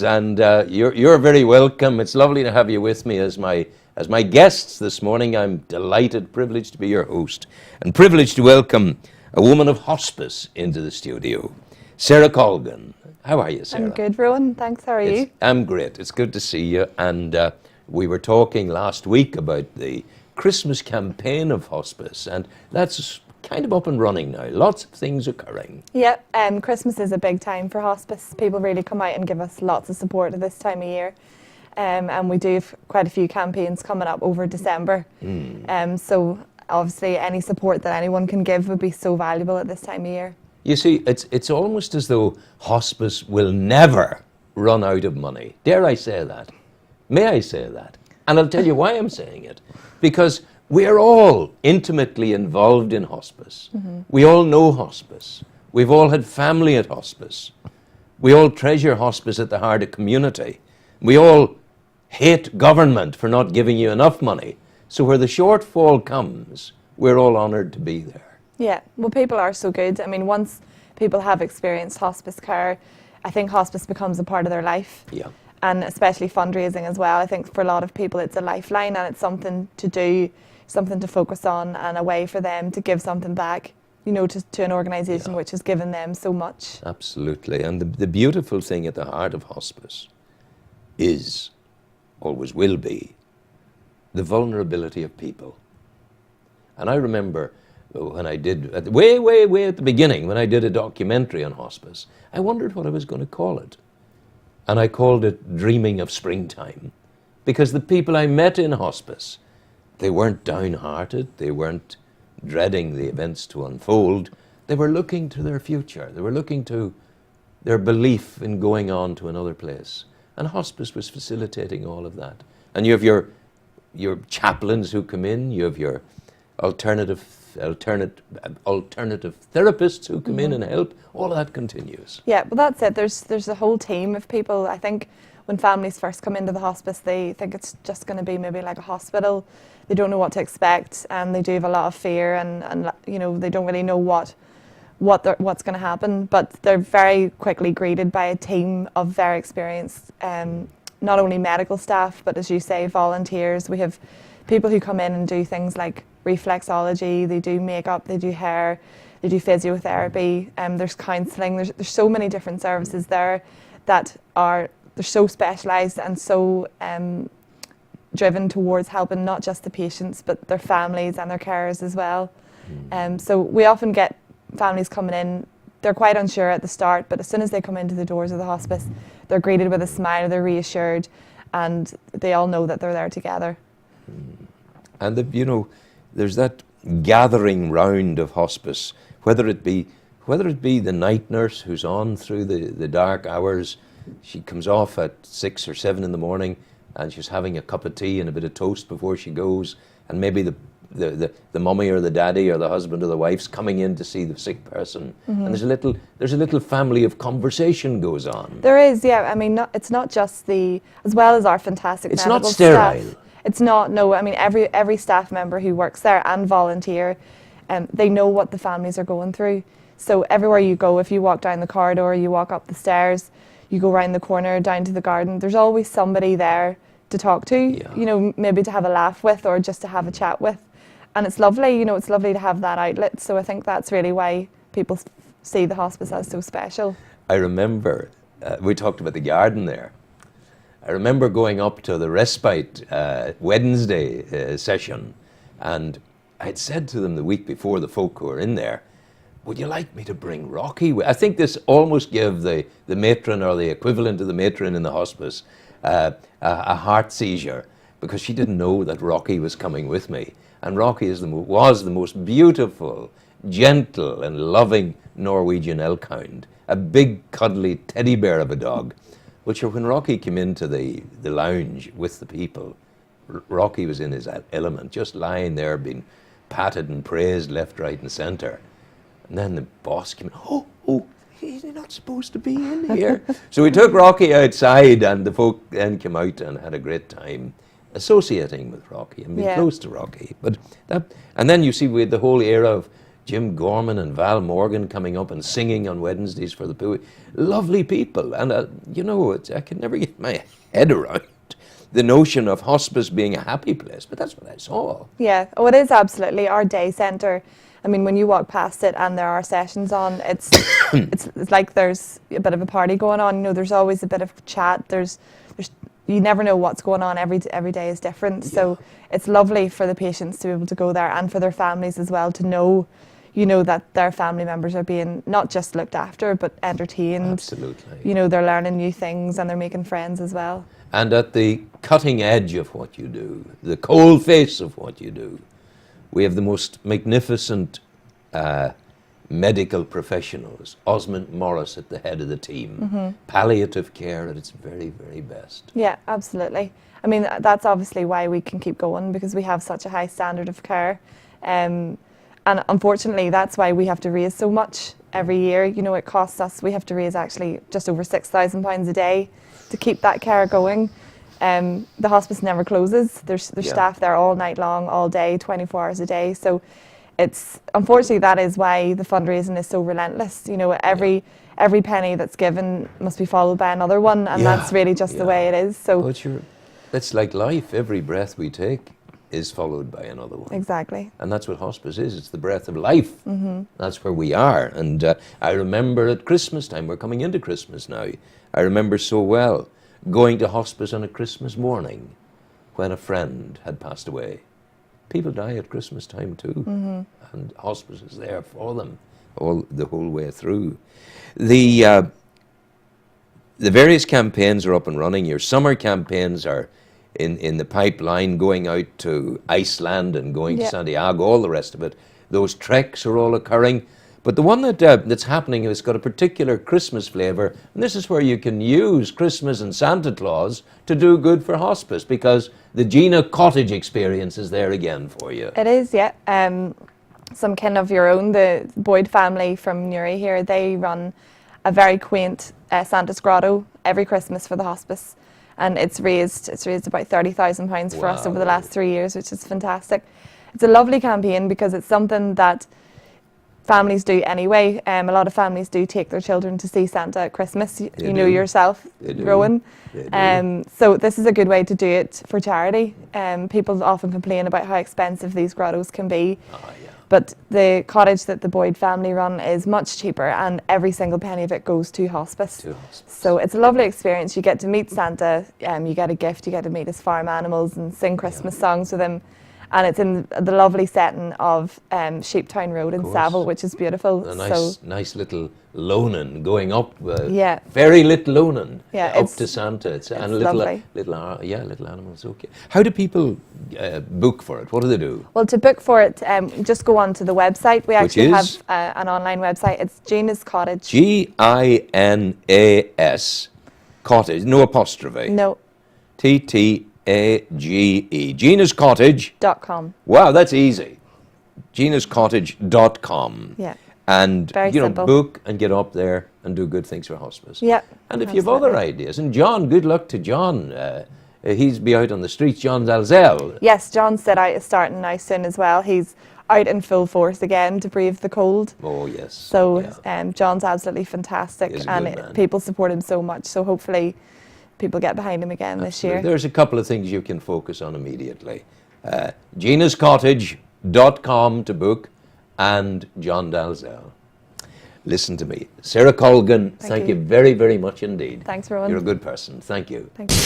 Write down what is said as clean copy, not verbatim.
And you're very welcome. It's lovely to have you with me as my guests this morning. I'm delighted, privileged to be your host, and privileged to welcome a woman of hospice into the studio, Sarah Colgan. How are you, Sarah? I'm good, Rowan. Thanks. How are you? I'm great. It's good to see you. And we were talking last week about the Christmas campaign of hospice, and that's kind of up and running now. Lots of things occurring. Yeah, Christmas is a big time for hospice. People really come out and give us lots of support at this time of year. And we do have quite a few campaigns coming up over December. So obviously any support that anyone can give would be so valuable at this time of year. You see, it's almost as though hospice will never run out of money. Dare I say that? May I say that? And I'll tell you why I'm saying it. Because we're all intimately involved in hospice. We all know hospice. We've all had family at hospice. We all treasure hospice at the heart of community. We all hate government for not giving you enough money. So where the shortfall comes, we're all honoured to be there. Yeah, well, people are so good. I mean, once people have experienced hospice care, I think hospice becomes a part of their life. Yeah. And especially fundraising as well. I think for a lot of people it's a lifeline, and it's something to do, something to focus on, and a way for them to give something back, you know, to an organisation which has given them so much. Absolutely. And the beautiful thing at the heart of hospice is, always will be, the vulnerability of people. And I remember when I did, way at the beginning, when I did a documentary on hospice, I wondered what I was going to call it. And I called it Dreaming of Springtime, because the people I met in hospice, they weren't downhearted, they weren't dreading the events to unfold, they were looking to their future, they were looking to their belief in going on to another place. And hospice was facilitating all of that. And you have your chaplains who come in, you have your alternative therapists who come in and help. All of that continues. Yeah, well, that's it. There's a whole team of people. I think when families first come into the hospice, they think it's just going to be maybe like a hospital. They don't know what to expect, and they do have a lot of fear, and you know, they don't really know what's going to happen. But they're very quickly greeted by a team of very experienced, not only medical staff, but as you say, volunteers. We have people who come in and do things like reflexology, they do makeup, they do hair, they do physiotherapy, there's counselling, there's so many different services there that they're so specialised and so driven towards helping not just the patients but their families and their carers as well. So we often get families coming in, they're quite unsure at the start, but as soon as they come into the doors of the hospice, they're greeted with a smile, they're reassured, and they all know that they're there together. And there's that gathering round of hospice, whether it be the night nurse who's on through the dark hours. She comes off at 6 or 7 in the morning, and she's having a cup of tea and a bit of toast before she goes, and maybe the mummy or the daddy or the husband or the wife's coming in to see the sick person, and there's a little family of conversation goes on. There is, yeah. I mean, it's not just as well as our fantastic It's medical not sterile. staff. It's not, no. I mean, every staff member who works there and volunteer, they know what the families are going through. So everywhere you go, if you walk down the corridor, you walk up the stairs, you go round the corner, down to the garden, there's always somebody there to talk to, you know, maybe to have a laugh with or just to have a chat with. And it's lovely, you know, it's lovely to have that outlet. So I think that's really why people see the hospice as so special. I remember, we talked about the garden there. I remember going up to the respite Wednesday session, and I had said to them the week before, the folk who were in there, would you like me to bring Rocky? I think this almost gave the matron, or the equivalent of the matron in the hospice, a heart seizure, because she didn't know that Rocky was coming with me. And Rocky was the most beautiful, gentle and loving Norwegian elk hound, a big cuddly teddy bear of a dog. Well, sure, when Rocky came into the lounge with the people, Rocky was in his element, just lying there being patted and praised left, right and centre. And then the boss came in, oh, he's not supposed to be in here. So we took Rocky outside, and the folk then came out and had a great time associating with Rocky and being close to Rocky. But and then you see we had the whole era of Jim Gorman and Val Morgan coming up and singing on Wednesdays for the pool. Lovely people. And, I could never get my head around the notion of hospice being a happy place, but that's what I saw. Yeah, oh, it is absolutely. Our day centre, I mean, when you walk past it and there are sessions on, it's like there's a bit of a party going on. There's always a bit of chat. There's you never know what's going on. Every day is different. Yeah. So it's lovely for the patients to be able to go there, and for their families as well to know, that their family members are being not just looked after, but entertained. Absolutely. They're learning new things and they're making friends as well. And at the cutting edge of what you do, the cold face of what you do, we have the most magnificent medical professionals. Osmond Morris at the head of the team. Mm-hmm. Palliative care at its very, very best. Yeah, absolutely. I mean, that's obviously why we can keep going, because we have such a high standard of care. And unfortunately, that's why we have to raise so much every year. It costs us, we have to raise actually just over £6,000 a day to keep that care going. The hospice never closes. There's staff there all night long, all day, 24 hours a day. So unfortunately, that is why the fundraising is so relentless. Every penny that's given must be followed by another one, and that's really just the way it is. So it's like life. Every breath we take is followed by another one. Exactly. And that's what hospice is. It's the breath of life. Mm-hmm. That's where we are. And I remember at Christmas time, we're coming into Christmas now, I remember so well going to hospice on a Christmas morning when a friend had passed away. People die at Christmas time too. Mm-hmm. And hospice is there for them the whole way through. The various campaigns are up and running. Your summer campaigns are in the pipeline, going out to Iceland and going to Santiago, all the rest of it. Those treks are all occurring. But the one that's happening has got a particular Christmas flavour, and this is where you can use Christmas and Santa Claus to do good for hospice, because the Gina Cottage experience is there again for you. It is, yeah. Some kin of your own, the Boyd family from Newry here, they run a very quaint Santa's Grotto every Christmas for the hospice. And it's raised about £30,000 for us over the last 3 years, which is fantastic. It's a lovely campaign because it's something that families do anyway. A lot of families do take their children to see Santa at Christmas. You know yourself, Rowan. So this is a good way to do it for charity. People often complain about how expensive these grottos can be. But the cottage that the Boyd family run is much cheaper, and every single penny of it goes to hospice. So it's a lovely experience. You get to meet Santa, you get a gift, you get to meet his farm animals and sing Christmas songs with him. And it's in the lovely setting of Sheeptown Road in Savile, which is beautiful. A nice little Lonan going up, very little Lonan up to Santa. And lovely. Little animals. Okay. How do people book for it? What do they do? Well, to book for it, just go on to the website. We actually have an online website. It's Gina's Cottage. Ginas Cottage, no apostrophe. No. TTAGE. GinasCottage.com. Wow, that's easy. GinasCottage.com. Yeah. And very simple. Book and get up there and do good things for hospice. Yeah. And if you have other ideas, and John, good luck to John. He's be out on the streets. John Dalzell. Yes, John said out is starting now soon as well. He's out in full force again to brave the cold. Oh yes. So John's absolutely fantastic, and people support him so much. So hopefully people get behind him again this year. There's a couple of things you can focus on immediately. GinasCottage.com to book, and John Dalzell. Listen to me. Sarah Colgan, thank you very, very much indeed. Thanks, Rowan. You're a good person. Thank you. Thank you.